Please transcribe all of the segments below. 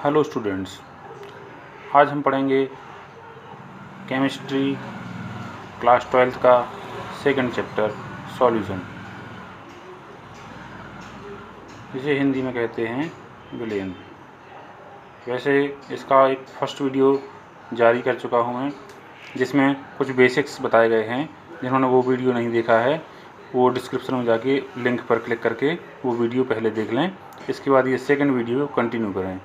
Hello students, आज हम पढ़ेंगे केमिस्ट्री क्लास 12th का सेकंड चैप्टर सॉल्यूशन, जिसे हिंदी में कहते हैं विलयन। वैसे इसका एक फर्स्ट वीडियो जारी कर चुका हूँ मैं, जिसमें कुछ बेसिक्स बताए गए हैं। जिन्होंने वो वीडियो नहीं देखा है वो डिस्क्रिप्शन में जाके लिंक पर क्लिक करके वो वीडियो पहले देख लें। इसके बाद ये सेकंड वीडियो कंटिन्यू करें,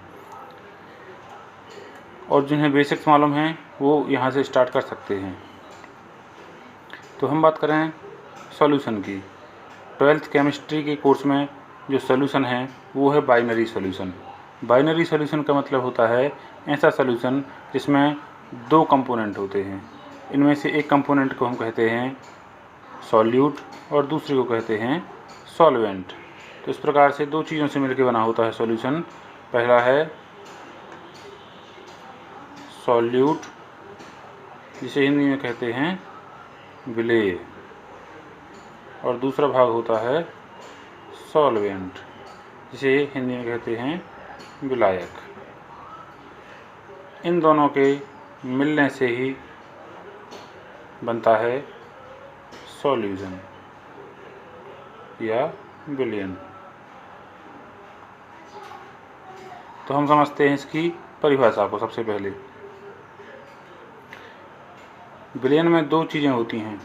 और जिन्हें बेसिक्स मालूम हैं वो यहाँ से स्टार्ट कर सकते हैं। तो हम बात करें सॉल्यूशन की। 12th केमिस्ट्री के कोर्स में जो सॉल्यूशन है वो है बाइनरी सॉल्यूशन। बाइनरी सॉल्यूशन का मतलब होता है ऐसा सॉल्यूशन जिसमें दो कंपोनेंट होते हैं। इनमें से एक कंपोनेंट को हम कहते हैं सॉल्यूट और दूसरे को कहते हैं सॉल्वेंट। तो इस प्रकार से दो चीज़ों से मिलकर बना होता है सॉल्यूशन। पहला है सॉल्यूट, जिसे हिंदी में कहते हैं विलेय, और दूसरा भाग होता है सॉल्वेंट, जिसे हिंदी में कहते हैं विलायक। इन दोनों के मिलने से ही बनता है सॉल्यूशन या विलयन। तो हम समझते हैं इसकी परिभाषा को। सबसे पहले विलयन में दो चीज़ें होती हैं,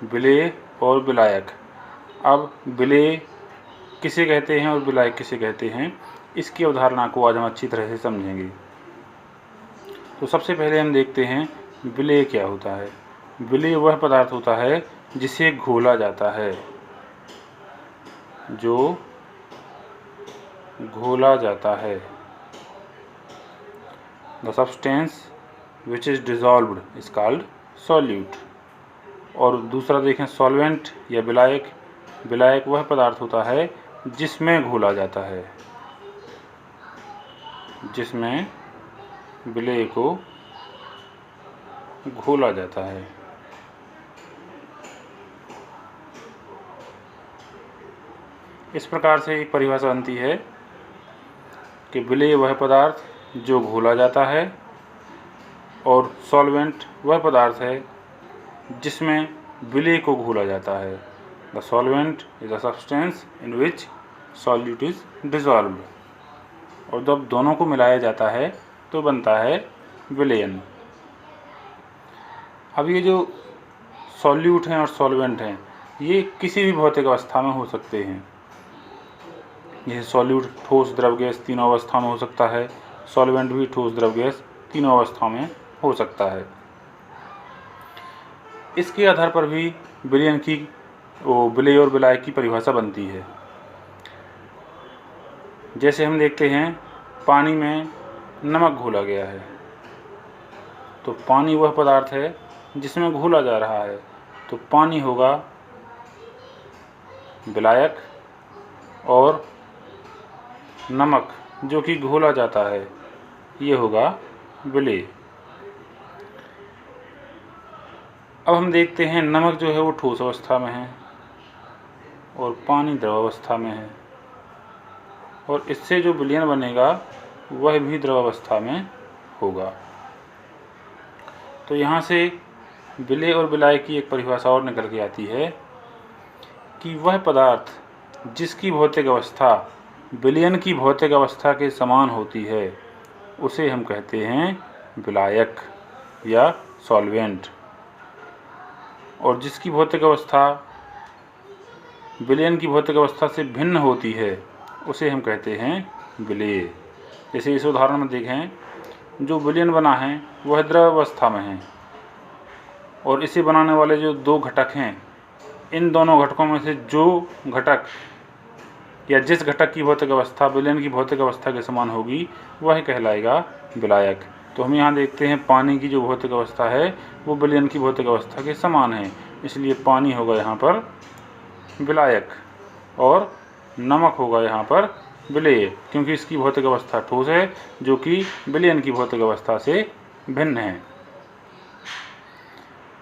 विलेय और विलायक। अब विलेय किसे कहते हैं और विलायक किसे कहते हैं, इसकी अवधारणा को आज हम अच्छी तरह से समझेंगे। तो सबसे पहले हम देखते हैं विलेय क्या होता है। विलेय वह पदार्थ होता है जिसे घोला जाता है, जो घोला जाता है। The substance which is dissolved is called solute. और दूसरा देखें सॉल्वेंट या विलायक। विलायक वह पदार्थ होता है जिसमें घोला जाता है, जिसमें विलेय को घोला जाता है। इस प्रकार से एक परिभाषा बनती है कि विलेय वह पदार्थ जो घोला जाता है, और सॉल्वेंट वह पदार्थ है जिसमें विलेय को घोला जाता है। The solvent is a substance in which solute is dissolved. और जब दोनों को मिलाया जाता है तो बनता है विलयन। अब ये जो सॉल्यूट हैं और सॉल्वेंट हैं, ये किसी भी भौतिक अवस्था में हो सकते हैं। यह सॉल्यूट ठोस द्रव गैस तीनों अवस्था में हो सकता है, सॉल्वेंट भी ठोस द्रव गैस तीनों अवस्थाओं में हो सकता है। इसके आधार पर भी विलयन की विलेय और विलायक की परिभाषा बनती है। जैसे हम देखते हैं पानी में नमक घोला गया है, तो पानी वह पदार्थ है जिसमें घोला जा रहा है, तो पानी होगा विलायक, और नमक जो कि घोला जाता है ये होगा विलेय। अब हम देखते हैं नमक जो है वो ठोस अवस्था में है और पानी द्रव अवस्था में है, और इससे जो विलयन बनेगा वह भी द्रव अवस्था में होगा। तो यहाँ से विलेय और विलायक की एक परिभाषा और निकल के आती है कि वह पदार्थ जिसकी भौतिक अवस्था विलयन की भौतिक अवस्था के समान होती है उसे हम कहते हैं विलायक या सॉल्वेंट, और जिसकी भौतिक अवस्था विलयन की भौतिक अवस्था से भिन्न होती है उसे हम कहते हैं विलेय। जैसे इस उदाहरण में देखें, जो विलयन बना है वह द्रव अवस्था में है, और इसे बनाने वाले जो दो घटक हैं, इन दोनों घटकों में से जो घटक या जिस घटक की भौतिक अवस्था विलयन की भौतिक अवस्था के समान होगी वह कहलाएगा विलायक। तो हम यहाँ देखते हैं पानी की जो भौतिक अवस्था है वो विलयन की भौतिक अवस्था के समान है, इसलिए पानी होगा यहाँ पर विलायक, और नमक होगा यहाँ पर विलेय, क्योंकि इसकी भौतिक अवस्था ठोस है जो कि विलयन की भौतिक अवस्था से भिन्न है।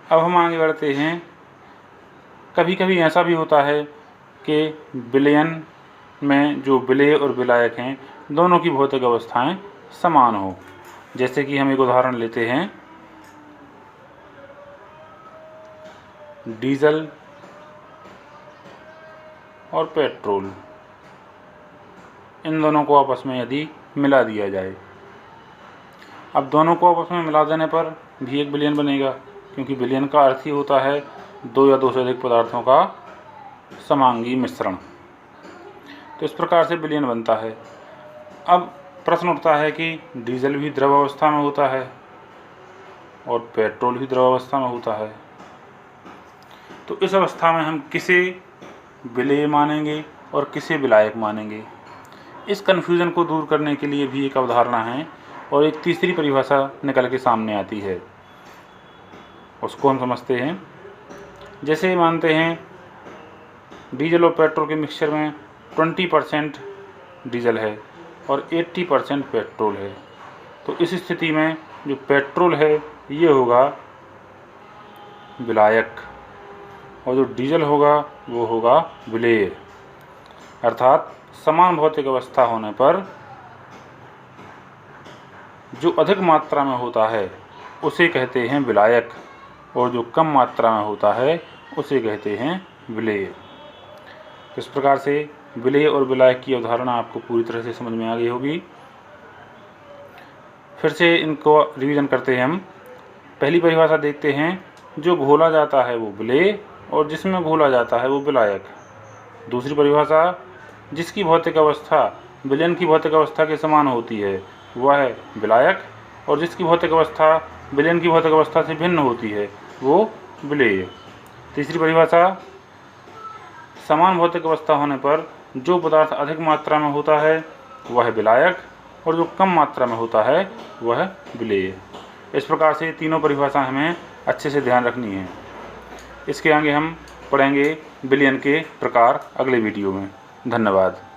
अब हम आगे बढ़ते हैं। कभी कभी ऐसा भी होता है कि विलयन में जो विलेय और विलायक हैं दोनों की भौतिक अवस्थाएं समान हो। जैसे कि हम एक उदाहरण लेते हैं, डीजल और पेट्रोल, इन दोनों को आपस में यदि मिला दिया जाए, अब दोनों को आपस में मिला देने पर भी एक विलयन बनेगा, क्योंकि विलयन का अर्थ ही होता है दो या दो से अधिक पदार्थों का समांगी मिश्रण। तो इस प्रकार से विलयन बनता है। अब प्रश्न उठता है कि डीजल भी द्रव अवस्था में होता है और पेट्रोल भी द्रव अवस्था में होता है, तो इस अवस्था में हम किसे विलेय मानेंगे और किसे विलायक मानेंगे? इस कन्फ्यूज़न को दूर करने के लिए भी एक अवधारणा है और एक तीसरी परिभाषा निकल के सामने आती है, उसको हम समझते हैं। जैसे मानते हैं डीजल और पेट्रोल के मिक्सचर में 20% डीजल है और 80% पेट्रोल है, तो इस स्थिति में जो पेट्रोल है ये होगा विलायक और जो डीजल होगा वो होगा विलेय। अर्थात समान भौतिक अवस्था होने पर जो अधिक मात्रा में होता है उसे कहते हैं विलायक और जो कम मात्रा में होता है उसे कहते हैं विलेय। इस प्रकार से विलेय और विलायक की अवधारणा आपको पूरी तरह से समझ में आ गई होगी। फिर से इनको रिवीजन करते हैं हम। पहली परिभाषा देखते हैं, जो घोला जाता है वो विलेय और जिसमें घोला जाता है वो विलायक। दूसरी परिभाषा, जिसकी भौतिक अवस्था विलयन की भौतिक अवस्था के समान होती है वह है विलायक और जिसकी भौतिक अवस्था विलयन की भौतिक अवस्था से भिन्न होती है वो विलेय। तीसरी परिभाषा, समान भौतिक अवस्था होने पर जो पदार्थ अधिक मात्रा में होता है वह विलायक और जो कम मात्रा में होता है वह विलेय। इस प्रकार से तीनों परिभाषा हमें अच्छे से ध्यान रखनी है। इसके आगे हम पढ़ेंगे विलयन के प्रकार अगले वीडियो में। धन्यवाद।